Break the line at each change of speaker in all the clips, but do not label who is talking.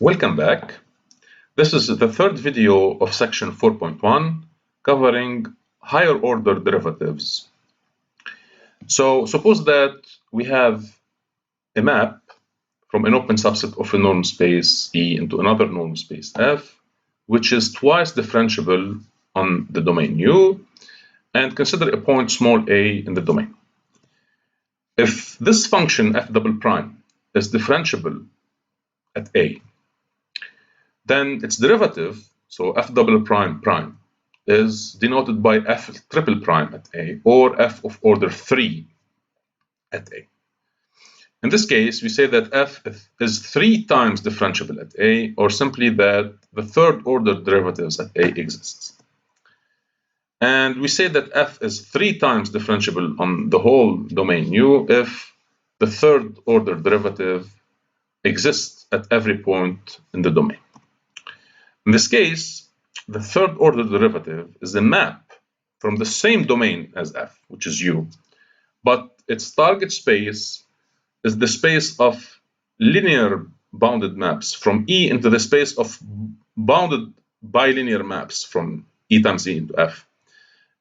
Welcome back. This is the third video of section 4.1 covering higher order derivatives. So suppose that we have a map from an open subset of a norm space E into another norm space F, which is twice differentiable on the domain U, and consider a point small a in the domain. If this function f double prime is differentiable at A, then its derivative, so f double prime prime, is denoted by f triple prime at A, or f of order 3 at A. In this case, we say that f is 3 times differentiable at A, or simply that the third order derivatives at A exists. And we say that f is 3 times differentiable on the whole domain U if the third order derivative exists at every point in the domain. In this case, the third order derivative is a map from the same domain as f, which is U, but its target space is the space of linear bounded maps from E into the space of bounded bilinear maps from E times E into F.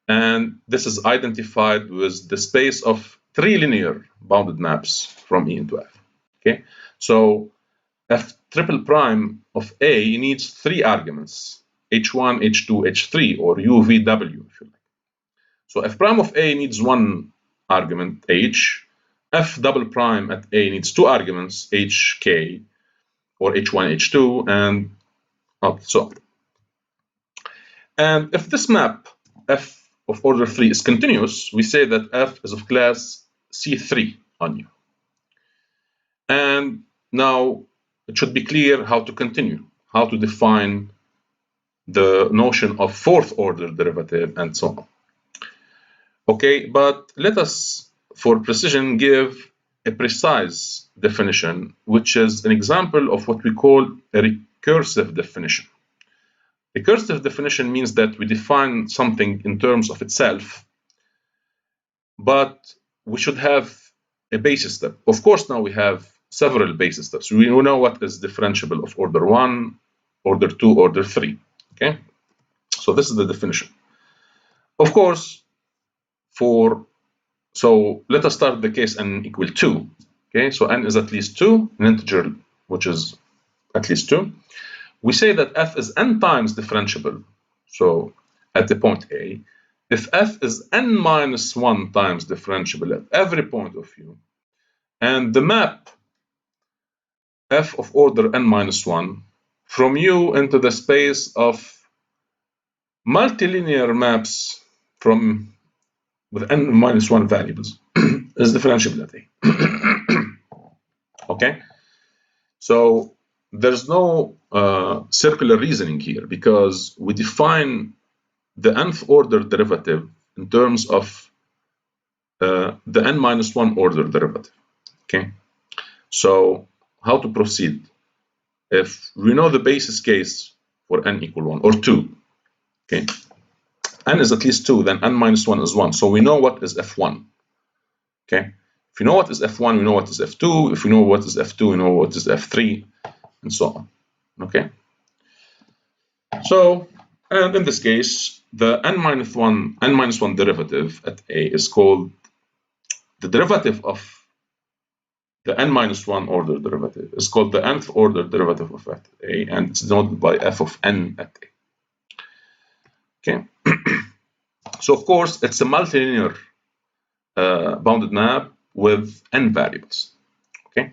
And this is identified with the space of 3 linear bounded maps from E into F. Okay, so f triple prime of A needs 3 arguments, h1, h2, h3, or UVW, if you like. So f prime of A needs 1 argument, h. F double prime at A needs 2 arguments, hk, or h1, h2, and so on. And if this map, f of order 3, is continuous, we say that f is of class C3 on U. And now it should be clear how to continue, how to define the notion of fourth order derivative, and so on. Okay, but let us, for precision, give a precise definition, which is an example of what we call a recursive definition. Recursive definition means that we define something in terms of itself, but we should have a basis step. Of course, now we have several basis steps. We know what is differentiable of order 1, order 2, order 3. Okay, so this is the definition. Of course, so let us start the case n equal 2. Okay, so n is at least 2, an integer which is at least 2. We say that f is n times differentiable, so at the point A, if f is n minus 1 times differentiable at every point of U, and the map f of order n minus 1 from U into the space of multilinear maps from with n minus 1 variables is differentiable at A. Okay, so there's no circular reasoning here, because we define the nth order derivative in terms of the n minus 1 order derivative. Okay, so how to proceed? If we know the basis case for n equal 1 or 2, okay, n is at least 2, then n minus 1 is 1. So we know what is f1. Okay, if you know what is f1, we know what is f2. If we know what is f2, we know what is f3, and so on. Okay, so, and in this case, the n minus 1 derivative at A is called the derivative of the n minus 1 order derivative is called the nth order derivative of at A, and it's denoted by f of n at A. Okay, so of course it's a multilinear bounded map with n variables. Okay,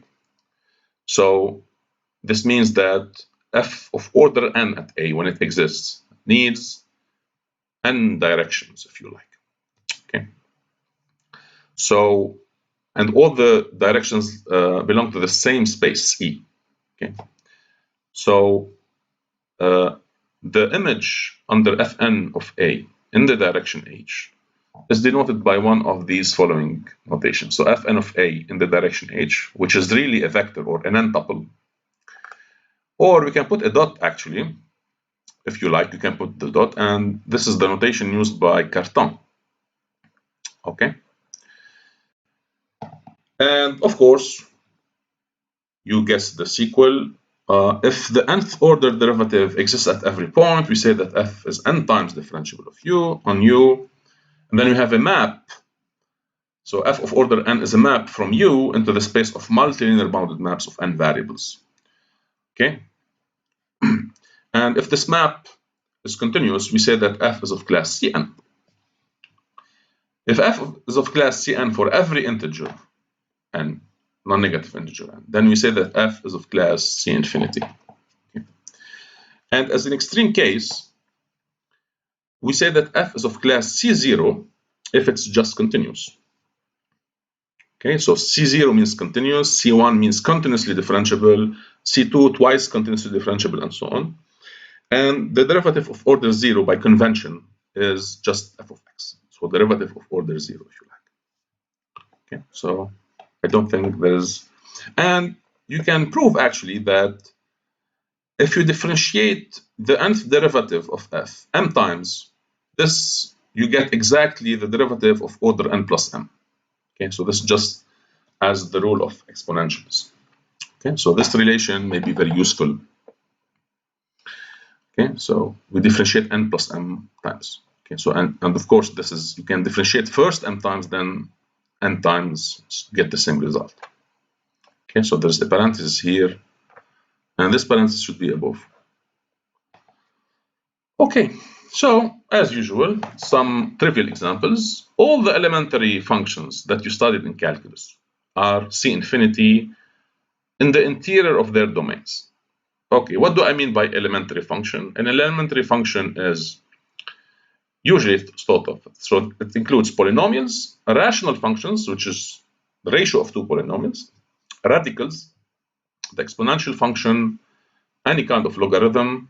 so this means that f of order n at A, when it exists, needs n directions, if you like. Okay, so, and all the directions belong to the same space E. Okay, so the image under Fn of A in the direction H is denoted by one of these following notations. So Fn of A in the direction H, which is really a vector or an n-tuple, or we can put a dot actually, if you like, you can put the dot, and this is the notation used by Cartan. Okay, and of course, you guess the sequel if the nth order derivative exists at every point, we say that f is n times differentiable of u on u, and then we have a map. So f of order n is a map from u into the space of multilinear bounded maps of n variables. Okay, and if this map is continuous, we say that f is of class Cn. If f is of class Cn for every integer n, non-negative integer n, then we say that f is of class C infinity. Okay. And as an extreme case, we say that f is of class C0 if it's just continuous. Okay, so C0 means continuous, C1 means continuously differentiable, C2 twice continuously differentiable, and so on. And the derivative of order 0 by convention is just f of x. So derivative of order 0, if you like. Okay, so I don't think there's... And you can prove actually that if you differentiate the nth derivative of f m times, this you get exactly the derivative of order n plus m. Okay, so this is just as the rule of exponentials. Okay, so this relation may be very useful. Okay, so we differentiate n plus m times. Okay, so and of course this is, you can differentiate first m times, then n times, get the same result. Okay, so there's a parenthesis here, and this parenthesis should be above. Okay, so as usual, some trivial examples. All the elementary functions that you studied in calculus are C infinity in the interior of their domains. Okay, what do I mean by elementary function? An elementary function is usually thought of, so it includes polynomials, rational functions, which is the ratio of two polynomials, radicals, the exponential function, any kind of logarithm,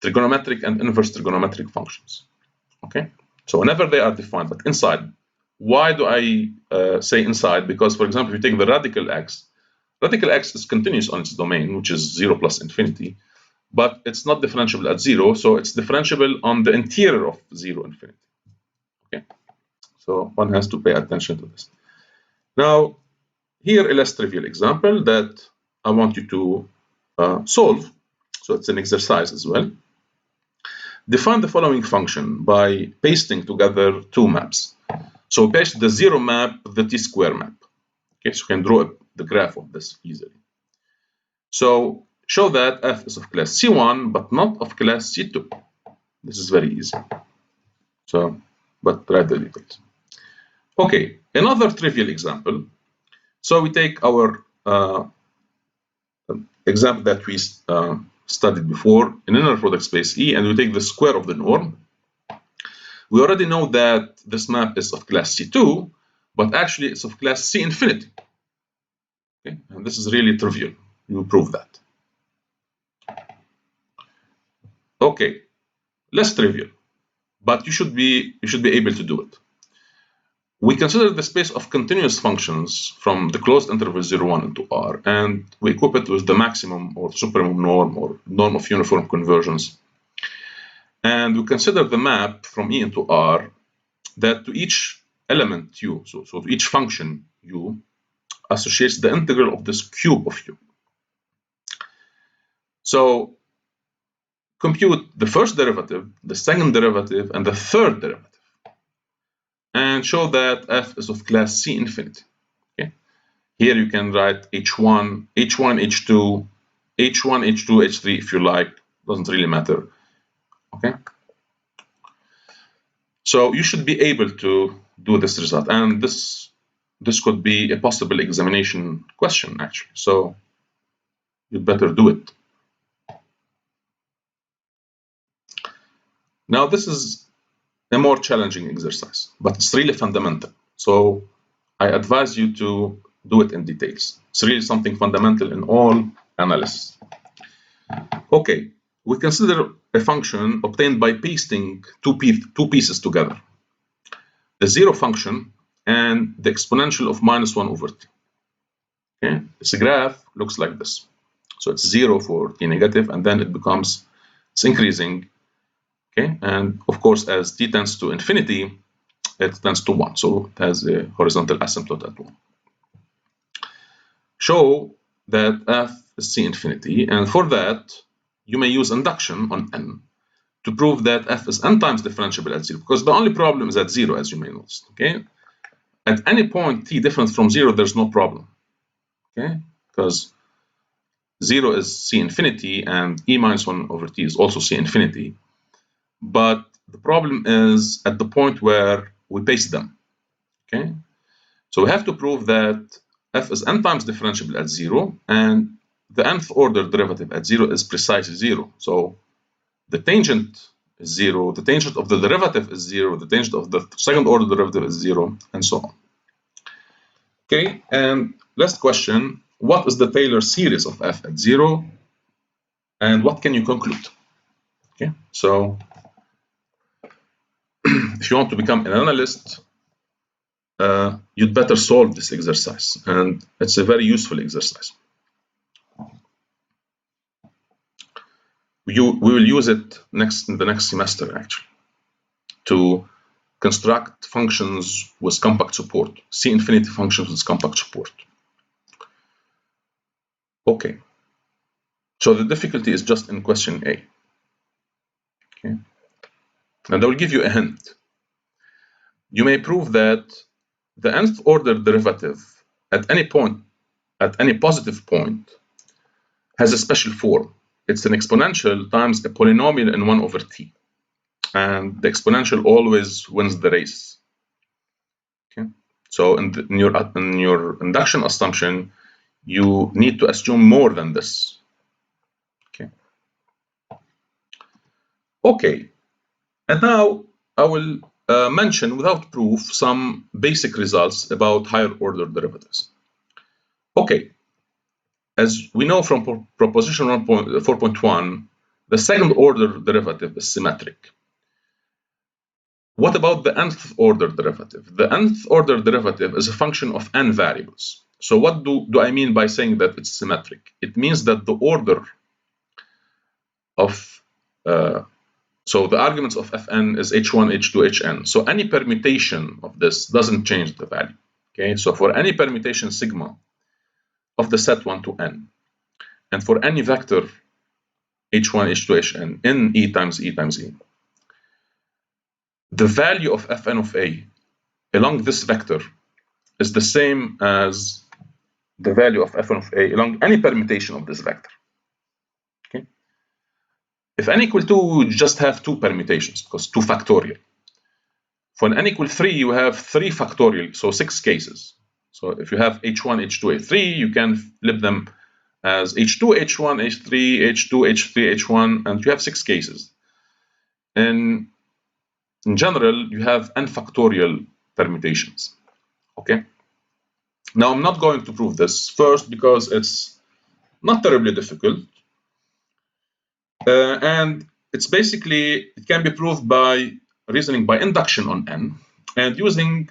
trigonometric and inverse trigonometric functions. Okay, so whenever they are defined, but inside. Why do I say inside? Because, for example, if you take the radical x is continuous on its domain, which is 0 plus infinity, but it's not differentiable at 0, so it's differentiable on the interior of 0 infinity. Okay, so one has to pay attention to this. Now, here a less trivial example that I want you to solve. So it's an exercise as well. Define the following function by pasting together two maps. So paste the 0 map with the t-square map. Okay, so you can draw the graph of this easily. So show that f is of class C1, but not of class C2. This is very easy. So, but write the details. Okay, another trivial example. So we take our example that we studied before, an inner product space E, and we take the square of the norm. We already know that this map is of class C2, but actually it's of class C infinity. Okay, and this is really trivial. You prove that. Okay, less trivial, but you should be able to do it. We consider the space of continuous functions from the closed interval 0, 1 into R, and we equip it with the maximum or supremum norm or norm of uniform convergence. And we consider the map from E into R that to each element U, so to each function U, associates the integral of this cube of U. So compute the first derivative, the second derivative, and the third derivative, and show that f is of class C infinity. Okay, here you can write h1, h2, h3, if you like, doesn't really matter. Okay, so you should be able to do this result, and this could be a possible examination question actually. So you better do it. Now this is a more challenging exercise, but it's really fundamental. So I advise you to do it in details. It's really something fundamental in all analysis. Okay, we consider a function obtained by pasting two pieces together. The 0 function and the exponential of -1 over t. Okay, this graph looks like this. So it's 0 for t negative, and then it becomes, it's increasing. Okay, and of course, as t tends to infinity, it tends to 1. So it has a horizontal asymptote at 1. Show that f is C infinity, and for that you may use induction on n to prove that f is n times differentiable at 0, because the only problem is at 0, as you may notice. Okay, at any point t different from 0, there's no problem. Okay, because 0 is C infinity and e minus 1 over t is also C infinity. But the problem is at the point where we paste them. Okay, so we have to prove that f is n times differentiable at 0, and the nth order derivative at 0 is precisely 0. So the tangent is 0, the tangent of the derivative is 0, the tangent of the second order derivative is 0, and so on. Okay, and last question, what is the Taylor series of f at 0, and what can you conclude? Okay, so if you want to become an analyst, you'd better solve this exercise, and it's a very useful exercise. We will use it in the next semester, actually, to construct functions with compact support, C infinity functions with compact support. Okay, so the difficulty is just in question A. Okay, and I will give you a hint. You may prove that the nth order derivative at any point, at any positive point, has a special form. It's an exponential times a polynomial in 1 over t. And the exponential always wins the race. Okay, so in your induction assumption, you need to assume more than this. Okay, and now I will mention without proof some basic results about higher order derivatives. Okay, as we know from proposition 4.1, the second order derivative is symmetric. What about the nth order derivative? The nth order derivative is a function of n variables. So what do I mean by saying that it's symmetric? It means that the order of so the arguments of Fn is h1, h2, hn. So any permutation of this doesn't change the value. Okay, so for any permutation sigma of the set 1 to n, and for any vector h1, h2, hn in e times e times e, the value of Fn of a along this vector is the same as the value of Fn of a along any permutation of this vector. Okay, if n equal 2, you just have 2 permutations, because 2 factorial. For n equal 3, you have 3 factorial, so 6 cases. So if you have h1, h2, h3, you can flip them as h2, h1, h3, h2, h3, h1, and you have 6 cases. And in general, you have n factorial permutations. Okay. Now, I'm not going to prove this first because it's not terribly difficult. And it's basically, it can be proved by reasoning by induction on n and using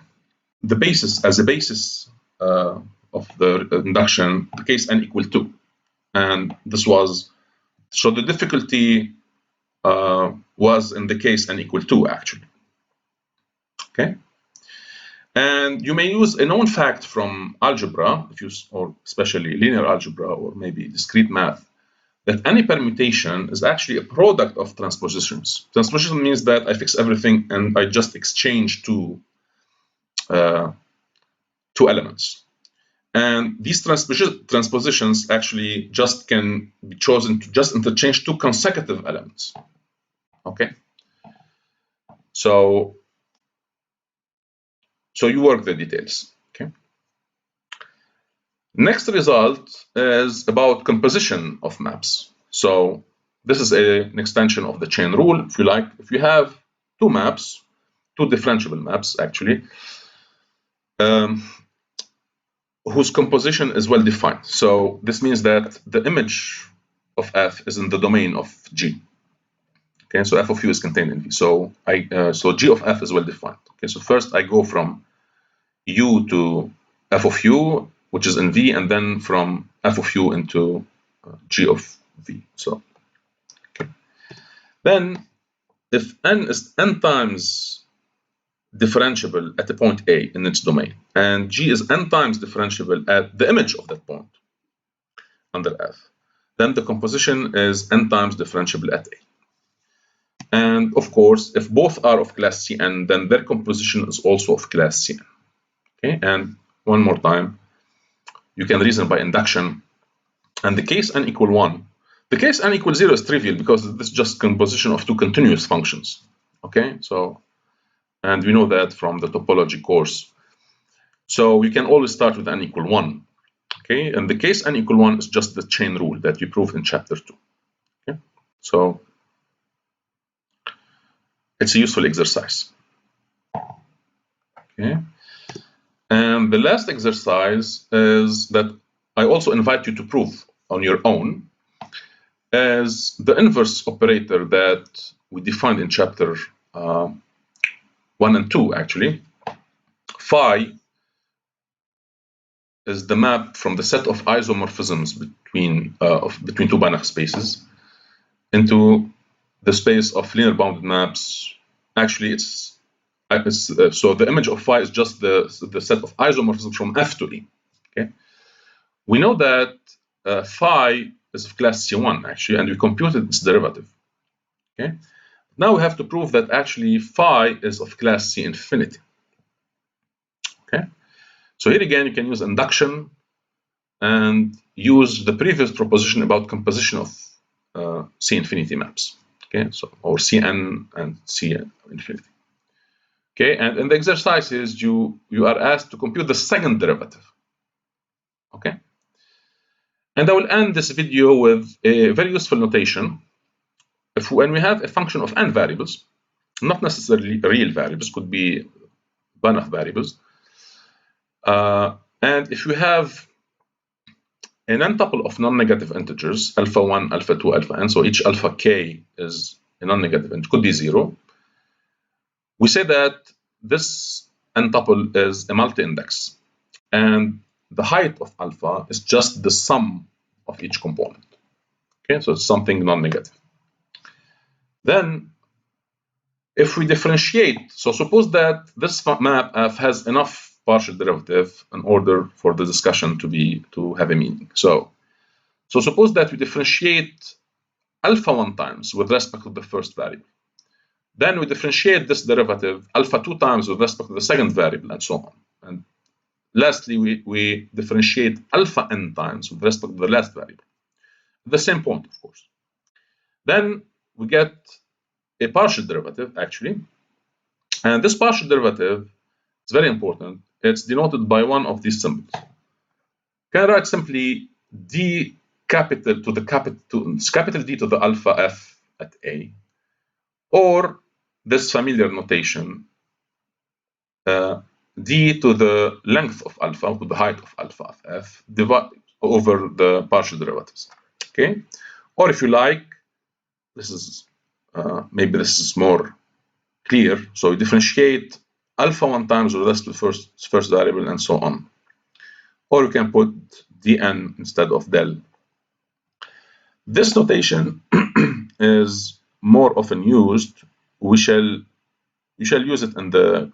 the basis as a basis of the induction, the case n equal 2. And this was, so the difficulty was in the case n equal 2, actually. Okay. And you may use a known fact from algebra, or especially linear algebra, or maybe discrete math, that any permutation is actually a product of transpositions. Transposition means that I fix everything and I just exchange two elements. And these transpositions actually just can be chosen to just interchange 2 consecutive elements. Okay. So you work the details. Okay. Next result is about composition of maps. So this is an extension of the chain rule, if you like. If you have 2 maps, 2 differentiable maps actually, whose composition is well defined. So this means that the image of f is in the domain of G. Okay, so f of u is contained in V. So so G of f is well defined. Okay, so first I go from u to f of u, which is in V, and then from f of u into G of V. So okay. Then if n is n times differentiable at the point A in its domain, and G is n times differentiable at the image of that point under F, then the composition is n times differentiable at A. And of course, if both are of class Cn, then their composition is also of class Cn. Okay, and one more time, you can reason by induction. And the case n equal 1, the case n equal 0 is trivial because this is just composition of two continuous functions. Okay, so, and we know that from the topology course. So you can always start with n equal 1. Okay, and the case n equal 1 is just the chain rule that we proved in chapter 2. Okay, so it's a useful exercise. Okay, and the last exercise is that I also invite you to prove on your own as the inverse operator that we defined in chapter 1 and 2 actually. Phi is the map from the set of isomorphisms between two Banach spaces into the space of linear bounded maps. Actually, so the image of phi is just the set of isomorphisms from F to E. Okay, we know that phi is of class C1 actually, and we computed its derivative. Okay, now we have to prove that actually phi is of class C infinity. Okay, so here again you can use induction and use the previous proposition about composition of C infinity maps. Okay, so or Cn and C infinity. Okay, and in the exercises you are asked to compute the second derivative. Okay, and I will end this video with a very useful notation. When we have a function of n variables, not necessarily real variables, could be Banach variables, and if we have an n tuple of non-negative integers, alpha 1, alpha 2, alpha n, so each alpha k is a non-negative integer, could be 0, we say that this n tuple is a multi-index, and the height of alpha is just the sum of each component. Okay, so it's something non-negative. Then, if we differentiate, so suppose that this map f has enough partial derivative in order for the discussion to have a meaning. So suppose that we differentiate alpha 1 times with respect to the first variable. Then we differentiate this derivative alpha 2 times with respect to the second variable, and so on. And lastly, we differentiate alpha n times with respect to the last variable. At the same point, of course. Then we get a partial derivative, actually. And this partial derivative is very important. It's denoted by one of these symbols. Can I write simply d capital to the capital D to the alpha f at A, or this familiar notation d to the length of alpha, to the height of alpha of f, divided over the partial derivatives. Okay, or if you like, this is maybe this is more clear. So you differentiate alpha 1 times with respect to the first variable, and so on. Or you can put dn instead of del. This notation is more often used. We shall use it in the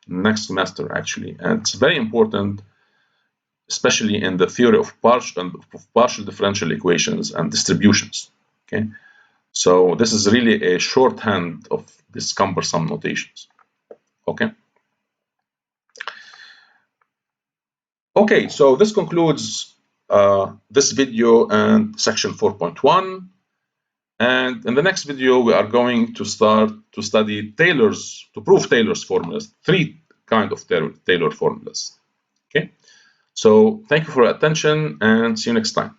next semester, actually, and it's very important, especially in the theory of partial differential equations and distributions. Okay, so this is really a shorthand of these cumbersome notations. Okay. Okay, so this concludes this video and section 4.1. And in the next video, we are going to start to study to prove Taylor's formulas, 3 kinds of Taylor formulas. Okay, so thank you for your attention and see you next time.